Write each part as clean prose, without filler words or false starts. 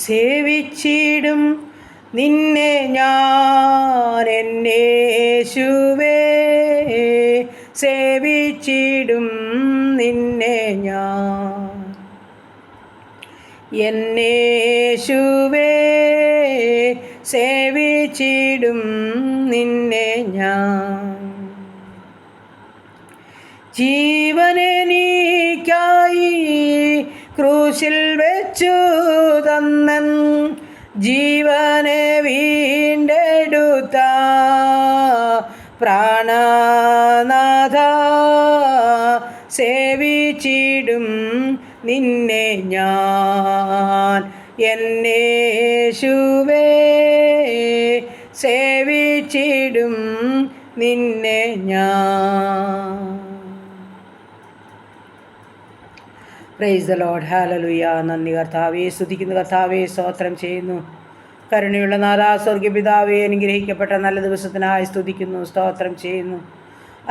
സേവിച്ചിടും നിന്നെ ഞാൻ എന്നേശുവേ, സേവിച്ചിടും നിന്നെ ഞാൻ എന്നേശുവേ, സേവിച്ചിടും നിന്നെ ഞാൻ. ജീവനെനിക്കായി ക്രൂശിൽ വെച്ചു തന്നൻ, ജീവനെ വീണ്ടെടുത്ത പ്രാണനാഥ, സേവിച്ചിടും നിന്നെ ഞാൻ എന്നേശുവേ, സേവിച്ചിടും നിന്നെ ഞാൻ. Praise the Lord. ഹല്ലേലൂയ. നന്ദി കർത്താവേ, സ്തുതിക്കുന്നു കർത്താവേ, സ്തോത്രം ചെയ്യുന്നു. കരുണയുള്ള നാഥാ, സ്വർഗ്ഗ പിതാവേ, അനുഗ്രഹിക്കപ്പെട്ട നല്ല ദിവസത്തിനായി സ്തുതിക്കുന്നു, സ്തോത്രം ചെയ്യുന്നു.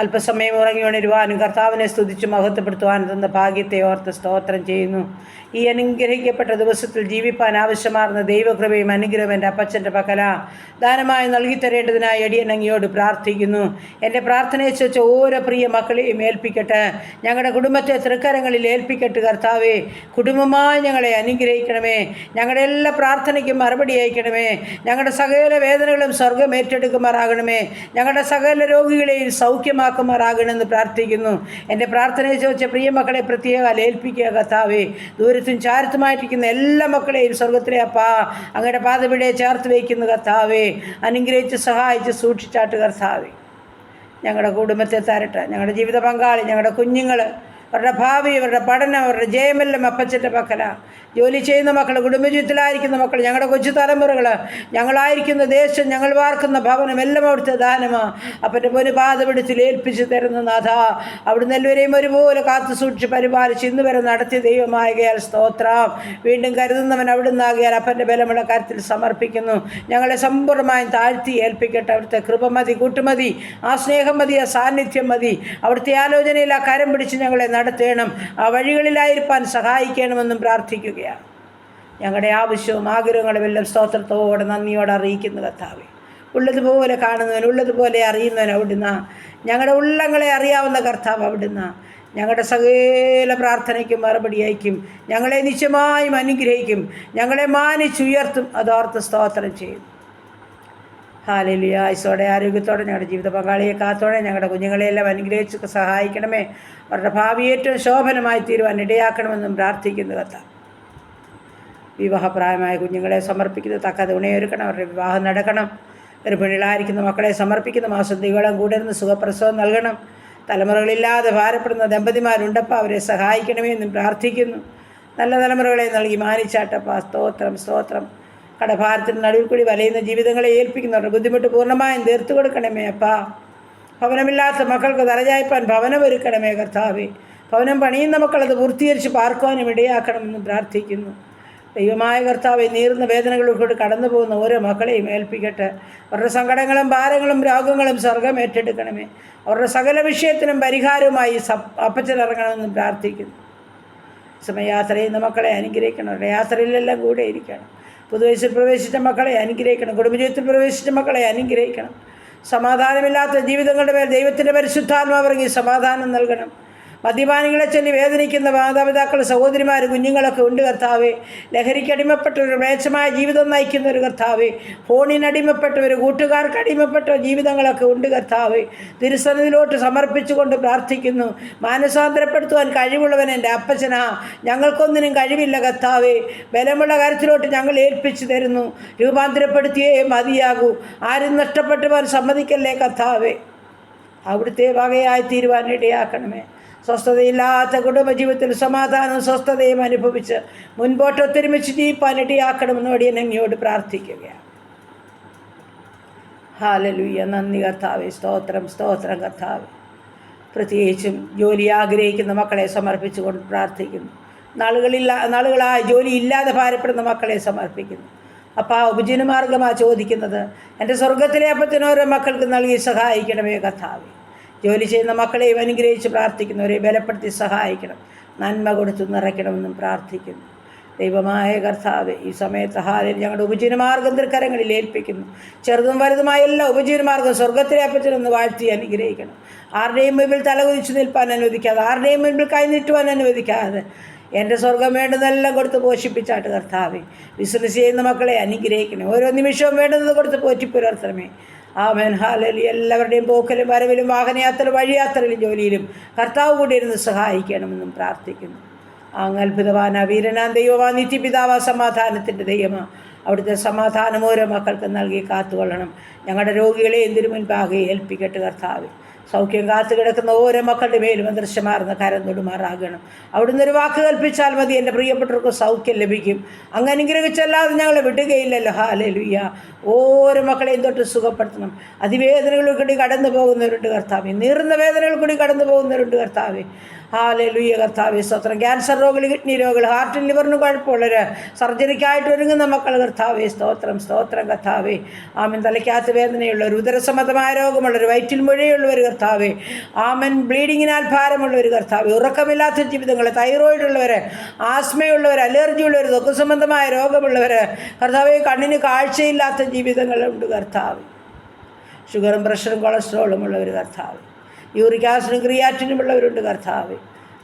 അല്പസമയം ഉറങ്ങി ഉണരുവാനും കർത്താവിനെ സ്തുതിച്ച് മഹത്വപ്പെടുത്തുവാനും തന്ന ഭാഗ്യത്തെ ഓർത്ത് സ്തോത്രം ചെയ്യുന്നു. ഈ അനുഗ്രഹിക്കപ്പെട്ട ദിവസത്തിൽ ജീവിപ്പാൻ ആവശ്യമാർന്ന ദൈവകൃപയും അനുഗ്രഹം എൻ്റെ അപ്പച്ചൻ്റെ പക്കല ദാനമായി നൽകി തരേണ്ടതിനായി അടിയൻ അങ്ങയോട് പ്രാർത്ഥിക്കുന്നു. എൻ്റെ പ്രാർത്ഥനയെ വെച്ച് ഓരോ പ്രിയ മക്കളെയും ഏൽപ്പിക്കട്ടെ. ഞങ്ങളുടെ കുടുംബത്തെ തൃക്കരങ്ങളിൽ ഏൽപ്പിക്കട്ടെ കർത്താവേ. കുടുംബമായി ഞങ്ങളെ അനുഗ്രഹിക്കണമേ. ഞങ്ങളുടെ എല്ലാ പ്രാർത്ഥനയ്ക്കും മറുപടി അയക്കണമേ. ഞങ്ങളുടെ സകല വേദനകളും സ്വർഗം ഏറ്റെടുക്കുമാറാകണമേ. ഞങ്ങളുടെ സകല രോഗികളെയും സൗഖ്യമാക്കുമാറാകണമെന്ന് പ്രാർത്ഥിക്കുന്നു. എൻ്റെ പ്രാർത്ഥനയെ ചോദിച്ച പ്രിയ മക്കളെ പ്രത്യേകം ഏൽപ്പിക്കുക കർത്താവേ. ദൂരത്തും ചാരത്തുമായിട്ടിരിക്കുന്ന എല്ലാ മക്കളെയും സ്വർഗത്തിലെ അപ്പാ അങ്ങയുടെ പാദപീഠയെ ചേർത്ത് വയ്ക്കുന്ന കർത്താവേ, അനുഗ്രഹിച്ച് സഹായിച്ച് സൂക്ഷിച്ചാട്ട് കർത്താവേ. ഞങ്ങളുടെ കുടുംബത്തെ തരട്ടെ. ഞങ്ങളുടെ ജീവിത പങ്കാളി, ഞങ്ങളുടെ കുഞ്ഞുങ്ങൾ, അവരുടെ ഭാവി, അവരുടെ പഠനം, അവരുടെ ജയമെല്ലാം അപ്പച്ചൻ്റെ പക്കല. ജോലി ചെയ്യുന്ന മക്കൾ, കുടുംബജീവിതത്തിലായിരിക്കുന്ന മക്കൾ, ഞങ്ങളുടെ കൊച്ചു തലമുറകൾ, ഞങ്ങളായിരിക്കുന്ന ദേശം, ഞങ്ങൾ വാർക്കുന്ന ഭവനം എല്ലാം അവിടുത്തെ ദാനമാണ്. അപ്പൻ്റെ പൊന്നു പാദപീഠത്തിൽ ഏൽപ്പിച്ച് തരുന്ന നാഥ, അവിടുന്ന് എല്ലാവരെയും ഒരുപോലെ കാത്തു സൂക്ഷിച്ച് പരിപാലിച്ച് ഇന്ന് വരെ നടത്തിയ ദൈവമാകയാൽ സ്തോത്രം. വീണ്ടും കരുതുന്നവൻ അവിടുന്നാകിയാൽ അപ്പൻ്റെ ബലമുള്ള കരത്തിൽ സമർപ്പിക്കുന്നു. ഞങ്ങളെ സമ്പൂർണ്ണമായും താഴ്ത്തി ഏൽപ്പിക്കട്ടെ. അവിടുത്തെ കൃപ മതി, കൂട്ടുമതി, ആ സ്നേഹം മതി, ആ സാന്നിധ്യം മതി. അവിടുത്തെ ആലോചനയിൽ ആ കരം പിടിച്ച് ഞങ്ങളെ നടത്തണം. ആ വഴികളിലായിരിക്കാൻ സഹായിക്കണമെന്നും പ്രാർത്ഥിക്കുകയാണ്. ഞങ്ങളുടെ ആവശ്യവും ആഗ്രഹങ്ങളും എല്ലാം സ്തോത്രത്തോടെ നന്ദിയോടെ അറിയിക്കുന്നു കർത്താവേ. ഉള്ളതുപോലെ കാണുന്നവൻ, ഉള്ളതുപോലെ അറിയുന്നവൻ അവിടുന്ന്. ഞങ്ങളുടെ ഉള്ളങ്ങളെ അറിയാവുന്ന കർത്താവ് അവിടുന്ന്. ഞങ്ങളുടെ സകല പ്രാർത്ഥനയ്ക്കും മറുപടി അയക്കും. ഞങ്ങളെ നിശ്ചയമായും അനുഗ്രഹിക്കും. ഞങ്ങളെ മാനിച്ചുയർത്തും. അതോർത്ത് സ്തോത്രം ചെയ്യും. ഹല്ലേലൂയ. ആയുസ്സോടെ ആരോഗ്യത്തോടെ ഞങ്ങളുടെ ജീവിത പങ്കാളിയെ കാത്തോടെ ഞങ്ങളുടെ കുഞ്ഞുങ്ങളെയെല്ലാം അനുഗ്രഹിച്ച് സഹായിക്കണമേ. അവരുടെ ഭാവി ഏറ്റവും ശോഭനമായി തീരുവാൻ ഇടയാക്കണമെന്നും പ്രാർത്ഥിക്കുന്നു കർത്താവ്. വിവാഹപ്രായമായ കുഞ്ഞുങ്ങളെ സമർപ്പിക്കുന്ന തക്ക തുണയൊരുക്കണം. അവരുടെ വിവാഹം നടക്കണം. ഗർഭിണികളായിരിക്കുന്ന മക്കളെ സമർപ്പിക്കുന്ന മാസത്തികളും കൂടരുന്ന് സുഖപ്രസവം നൽകണം. തലമുറകളില്ലാതെ ഭാരപ്പെടുന്ന ദമ്പതിമാരുണ്ടപ്പോൾ അവരെ കണമേ എന്നും പ്രാർത്ഥിക്കുന്നു. നല്ല തലമുറകളെ നൽകി മാനിച്ചാട്ടപ്പ. സ്തോത്രം, സ്തോത്രം. കടഭാരത്തിന് നടുവിൽ കൂടി വലയുന്ന ജീവിതങ്ങളെ ഏൽപ്പിക്കുന്നവരുടെ ബുദ്ധിമുട്ട് പൂർണ്ണമായും തീർത്തു കൊടുക്കണമേ അപ്പാ. ഭവനമില്ലാത്ത മക്കൾക്ക് തലചായ്പാൻ ഭവനം ഒരുക്കണമേ കർത്താവേ. ഭവനം പണിയുന്ന മക്കളത് പൂർത്തീകരിച്ച് പാർക്കുവാനും ഇടയാക്കണമെന്ന് പ്രാർത്ഥിക്കുന്നു. ദൈവമായ കർത്താവെ, നീറുന്ന വേദനകളിലൂടെ കടന്നു പോകുന്ന ഓരോ മക്കളെയും ഏൽപ്പിക്കട്ടെ. അവരുടെ സങ്കടങ്ങളും ഭാരങ്ങളും രോഗങ്ങളും സ്വർഗം ഏറ്റെടുക്കണമേ. അവരുടെ സകല വിഷയത്തിനും പരിഹാരവുമായി അപ്പച്ചനിറങ്ങണമെന്ന് പ്രാർത്ഥിക്കുന്നു. സമയയാത്ര ചെയ്യുന്ന മക്കളെ അനുഗ്രഹിക്കണം. അവരുടെ യാത്രയിലെല്ലാം കൂടെ ഇരിക്കണം. പുതുവയസ്സിൽ പ്രവേശിച്ച മക്കളെ അനുഗ്രഹിക്കണം. കുടുംബജീവിതത്തിൽ പ്രവേശിച്ച മക്കളെ അനുഗ്രഹിക്കണം. സമാധാനമില്ലാത്ത ജീവിതങ്ങളുടെ മേൽ ദൈവത്തിൻ്റെ പരിശുദ്ധാത്മാവിറങ്ങി സമാധാനം നൽകണം. മദ്യപാനികളെ ചൊല്ലി വേദനിക്കുന്ന മാതാപിതാക്കൾ, സഹോദരിമാർ, കുഞ്ഞുങ്ങളൊക്കെ ഉണ്ട് കർത്താവേ. ലഹരിക്കടിമപ്പെട്ടവർ, മ്ലേച്ഛമായ ജീവിതം നയിക്കുന്ന ഒരു കർത്താവേ. ഫോണിനടിമപ്പെട്ടവർ, കൂട്ടുകാർക്ക് അടിമപ്പെട്ട ജീവിതങ്ങളൊക്കെ ഉണ്ട് കർത്താവേ. തിരുസന്നിധിയിലോട്ട് സമർപ്പിച്ചുകൊണ്ട് പ്രാർത്ഥിക്കുന്നു. മാനസാന്തരപ്പെടുത്തുവാൻ കഴിവുള്ളവൻ എൻ്റെ അപ്പച്ചനാ. ഞങ്ങൾക്കൊന്നിനും കഴിവില്ല കർത്താവേ. ബലമുള്ള കരത്തിലോട്ട് ഞങ്ങൾ ഏൽപ്പിച്ചു തരുന്നു. രൂപാന്തരപ്പെടുത്തിയേ മതിയാകൂ. ആരും നഷ്ടപ്പെട്ടുവാൻ സമ്മതിക്കല്ലേ കർത്താവേ. അവിടുത്തെ വകയായി തീരുവാൻ ഇടയാക്കണമേ. സ്വസ്ഥതയില്ലാത്ത കുടുംബജീവിതത്തിൽ സമാധാനവും സ്വസ്ഥതയും അനുഭവിച്ച് മുൻപോട്ട് ഒത്തൊരുമിച്ച് ജീവിപ്പാൻ ഇടയാക്കണമെന്ന് അടിയൻ അങ്ങയോട് പ്രാർത്ഥിക്കുകയാണ്. ഹല്ലേലൂയ. നന്ദി കർത്താവേ. സ്തോത്രം, സ്തോത്രം കർത്താവേ. പ്രത്യേകിച്ചും ജോലി ആഗ്രഹിക്കുന്ന മക്കളെ സമർപ്പിച്ചുകൊണ്ട് പ്രാർത്ഥിക്കുന്നു. നാളുകളായി ജോലി ഇല്ലാതെ ഭാരപ്പെടുന്ന മക്കളെ സമർപ്പിക്കുന്നു. അപ്പോൾ ആ ഉപജീവനമാർഗമാണ് ചോദിക്കുന്നത്. എൻ്റെ സ്വർഗത്തിലെ അപ്പച്ചനോരോ മക്കൾക്ക് നൽകി സഹായിക്കണമേ കർത്താവേ. ജോലി ചെയ്യുന്ന മക്കളെയും അനുഗ്രഹിച്ച് പ്രാർത്ഥിക്കുന്നവരെ ബലപ്പെടുത്തി സഹായിക്കണം. നന്മ കൊടുത്ത് നിറയ്ക്കണമെന്നും പ്രാർത്ഥിക്കുന്നു. ദൈവമായ കർത്താവ് ഈ സമയത്ത് ഹാലിൽ ഞങ്ങളുടെ ഉപജീവനമാർഗം തൃക്കരങ്ങളിൽ ഏൽപ്പിക്കുന്നു. ചെറുതും വലുതുമായ എല്ലാ ഉപജീവനമാർഗം സ്വർഗത്തിലെ അപ്പച്ചനൊന്ന് വാഴ്ത്തി അനുഗ്രഹിക്കണം. ആരുടെയും മുമ്പിൽ തലകുനിച്ച് നിൽപ്പാൻ അനുവദിക്കാതെ, ആരുടെയും മുമ്പിൽ കൈനീട്ടുവാൻ അനുവദിക്കാതെ എൻ്റെ സ്വർഗം വേണ്ടുന്നതെല്ലാം കൊടുത്ത് പോഷിപ്പിച്ചാട്ട് കർത്താവെ. ബിസിനസ് ചെയ്യുന്ന മക്കളെ അനുഗ്രഹിക്കണം. ഓരോ നിമിഷവും വേണ്ടുന്നത് കൊടുത്ത് പോറ്റിപ്പുലർത്തണമേ. ആമേൻ. ഹല്ലേലൂയ. എല്ലാവരുടെയും പോക്കലും വരവിലും വാഹനയാത്രയിലും വഴിയാത്രയിലും ജോലിയിലും കർത്താവ് കൂടി ഇരുന്ന് സഹായിക്കണമെന്നും പ്രാർത്ഥിക്കുന്നു. അങ്ങ് അത്ഭുതവാന വീരനാം ദൈവമാ, നിത്യപിതാവാ, സമാധാനത്തിൻ്റെ ദൈവമാ, അവിടുത്തെ സമാധാനം ഓരോ മക്കൾക്ക് നൽകി കാത്തുകൊള്ളണം. ഞങ്ങളുടെ രോഗികളെ എന്തിനു മുൻപാകെ ഏൽപ്പിക്കട്ടെ കർത്താവ്. സൗഖ്യം കാത്തു കിടക്കുന്ന ഓരോ മക്കളുടെ മേലും ദൃശ്യമാർന്ന കരം തൊടുമാറാകണം. അവിടുന്ന് ഒരു വാക്ക് കൽപ്പിച്ചാൽ മതി, എൻ്റെ പ്രിയപ്പെട്ടവർക്ക് സൗഖ്യം ലഭിക്കും. അങ്ങ് അനുഗ്രഹിച്ചല്ലാതെ ഞങ്ങളെ വിടുകയില്ലല്ലോ. ഹല്ലേലൂയ. ഓരോ മക്കളെയും തൊട്ട് സുഖപ്പെടുത്തണം. അതിവേദനകളിൽ കൂടി കടന്നു പോകുന്നവരുണ്ട് കർത്താവേ. നീറുന്ന വേദനകൾ കൂടി കടന്നു പോകുന്നവരുണ്ട് കർത്താവേ. ഹല്ലേലൂയ കർത്താവേ, സ്തോത്രം. ക്യാൻസർ രോഗികൾ, കിഡ്നി രോഗികൾ, ഹാർട്ടിന് ലിവറിന് കുഴപ്പമുള്ളവർ, സർജറിക്കായിട്ട് ഒരുങ്ങുന്ന മക്കൾ കർത്താവേ, സ്തോത്രം സ്തോത്രം കർത്താവേ. ആമൻ. തലയ്ക്കകത്ത് വേദനയുള്ളവർ, ഉദരസംബന്ധമായ രോഗമുള്ളവർ, വയറ്റിൽ മുഴയുള്ളവർ കർത്താവേ. ആമൻ. ബ്ലീഡിങ്ങിനാൽ ഭാരമുള്ളവർ കർത്താവേ. ഉറക്കമില്ലാത്ത ജീവിതങ്ങൾ, തൈറോയിഡ് ഉള്ളവർ, ആസ്മയുള്ളവർ, അലർജി ഉള്ളവർ, ത്വക്ക് സംബന്ധമായ രോഗമുള്ളവർ കർത്താവേ. കണ്ണിന് കാഴ്ചയില്ലാത്ത ജീവിതങ്ങളുണ്ട് കർത്താവ്. ഷുഗറും പ്രഷറും കൊളസ്ട്രോളും ഉള്ളവർ കർത്താവ്. യൂറിക് ആസിഡും ക്രിയാറ്റിനും ഉള്ളവരുണ്ട് കർത്താവ്.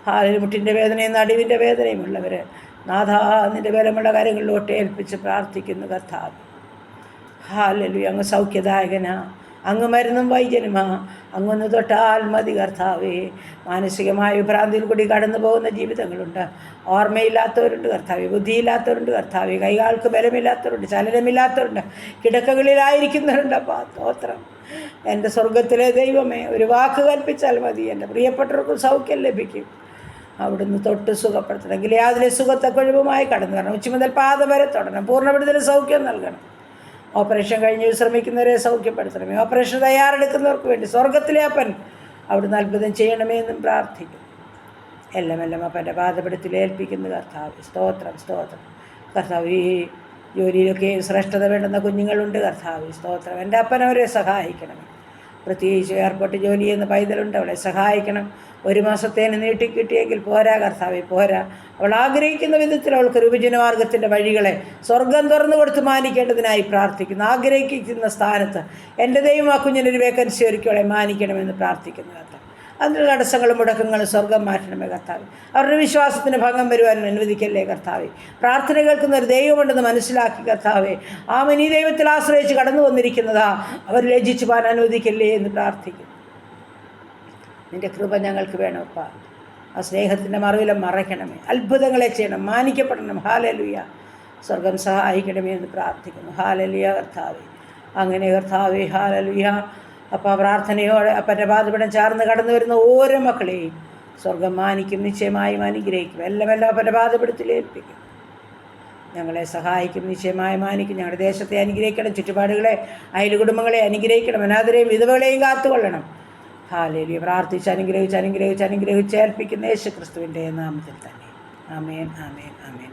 ഹാലിൽ മുട്ടിൻ്റെ വേദനയും നടുവിൻ്റെ വേദനയും ഉള്ളവർ നാഥാ നിൻ്റെ ബലമുള്ള കാര്യങ്ങളിലോട്ട് ഏൽപ്പിച്ച് പ്രാർത്ഥിക്കുന്നു കർത്താവ്. ഹല്ലേലൂയ. അങ്ങ് സൗഖ്യദായകനാ, അങ്ങ് മരുന്നും വൈദ്യനുമാ. അങ്ങൊന്ന് തൊട്ടാൽ മതി കർത്താവേ. മാനസികമായ വിഭ്രാന്തിയിൽ കൂടി കടന്നു പോകുന്ന ജീവിതങ്ങളുണ്ട്. ഓർമ്മയില്ലാത്തവരുണ്ട് കർത്താവേ, ബുദ്ധിയില്ലാത്തവരുണ്ട് കർത്താവേ, കൈകാൾക്ക് ബലമില്ലാത്തവരുണ്ട്, ചലനമില്ലാത്തവരുണ്ട്, കിടക്കകളിലായിരിക്കുന്നവരുണ്ട്. അപ്പാ സ്തോത്രം. എൻ്റെ സ്വർഗത്തിലെ ദൈവമേ, ഒരു വാക്ക് കൽപ്പിച്ചാൽ മതി, എൻ്റെ പ്രിയപ്പെട്ടവർക്കും സൗഖ്യം ലഭിക്കും. അവിടുന്ന് തൊട്ട് സുഖപ്പെടുത്തണം. ഗിലെയാദിലെ സുഖത്തെ കഴിവുമായി കടന്നു വരണം. ഉച്ച മുതൽ പാദം വരെ തൊടണം. പൂർണ്ണവിടുതൽ സൗഖ്യം നൽകണം. ഓപ്പറേഷൻ കഴിഞ്ഞ് വിശ്രമിക്കുന്നവരെ സൗഖ്യപ്പെടുത്തണമേ. ഓപ്പറേഷൻ തയ്യാറെടുക്കുന്നവർക്ക് വേണ്ടി സ്വർഗത്തിലെ അപ്പൻ അവിടുന്ന് അത്ഭുതം ചെയ്യണമേ എന്നും പ്രാർത്ഥിക്കും. എല്ലാം അപ്പൻ്റെ പാദപീഠത്തിൽ ഏൽപ്പിക്കുന്നു കർത്താവ്. സ്തോത്രം സ്തോത്രം കർത്താവ്. ഈ ജോലിയിലൊക്കെ ശ്രേഷ്ഠത വേണ്ടുന്ന കുഞ്ഞുങ്ങളുണ്ട് കർത്താവ്. സ്തോത്രം. എൻ്റെ അപ്പനവരെ സഹായിക്കണമേ. പ്രത്യേകിച്ച് എയർപോർട്ട് ജോലി ചെയ്യുന്ന പൈതലുണ്ട്, അവളെ സഹായിക്കണം. 1 മാസത്തേന് നീട്ടിക്കിട്ടിയെങ്കിൽ പോരാ കർത്താവേ, പോരാ. അവൾ ആഗ്രഹിക്കുന്ന വിധത്തിൽ അവൾക്ക് ഉപജീവനമാർഗത്തിൻ്റെ വഴികളെ സ്വർഗം തുറന്നു കൊടുത്ത് മാനിക്കേണ്ടതിനായി പ്രാർത്ഥിക്കുന്നു. ആഗ്രഹിക്കുന്ന സ്ഥാനത്ത് എൻ്റെ ദൈവം ആ കുഞ്ഞിനൊരു വേക്കൻസി ഒരുക്കവളെ മാനിക്കണമെന്ന് പ്രാർത്ഥിക്കുന്നു കർത്താവ്. അതിനുള്ള തടസ്സങ്ങളും മുടക്കങ്ങളും സ്വർഗം മാറ്റണമേ കർത്താവ്. അവരുടെ വിശ്വാസത്തിന് ഭംഗം വരുവാനും അനുവദിക്കല്ലേ കർത്താവെ. പ്രാർത്ഥന കേൾക്കുന്ന ഒരു ദൈവമുണ്ടെന്ന് മനസ്സിലാക്കി കർത്താവെ. ആമൻ. ഈ ദൈവത്തിൽ ആശ്രയിച്ച് കടന്നു വന്നിരിക്കുന്നതാ അവർ ലജ്ജിച്ചു പോകാൻ അനുവദിക്കല്ലേ എന്ന് പ്രാർത്ഥിക്കുന്നു. നിൻ്റെ കൃപ ഞങ്ങൾക്ക് വേണമപ്പ. ആ സ്നേഹത്തിൻ്റെ മറവിലും മറയ്ക്കണമേ. അത്ഭുതങ്ങളെ ചെയ്യണം, മാനിക്കപ്പെടണം. ഹല്ലേലൂയ. സ്വർഗം സഹായിക്കണമേ എന്ന് പ്രാർത്ഥിക്കുന്നു. ഹല്ലേലൂയ കർത്താവേ. അങ്ങനെ കർത്താവേ, ഹല്ലേലൂയ. അപ്പോൾ പ്രാർത്ഥനയോടെ അപ്പൻ്റെ പാദപീഠം ചാർന്ന് കടന്നു വരുന്ന ഓരോ മക്കളെയും സ്വർഗം മാനിക്കും, നിശ്ചയമായും അനുഗ്രഹിക്കും. എല്ലാം അപ്പൻ്റെ പാദപീഠത്തിൽ ഏൽപ്പിക്കും. ഞങ്ങളെ സഹായിക്കും, നിശ്ചയമായി മാനിക്കും. ഞങ്ങളുടെ ദേശത്തെ അനുഗ്രഹിക്കണം, ചുറ്റുപാടുകളെ, അയൽ കുടുംബങ്ങളെ അനുഗ്രഹിക്കണം, അനാഥരെയും വിധവകളെയും കാത്തുകൊള്ളണം. ഹല്ലേലൂയ. പ്രാർത്ഥിച്ച് അനുഗ്രഹിച്ച് ഏൽപ്പിക്കുന്ന യേശു ക്രിസ്തുവിൻ്റെ നാമത്തിൽ തന്നെ. ആമേൻ ആമേൻ ആമേൻ.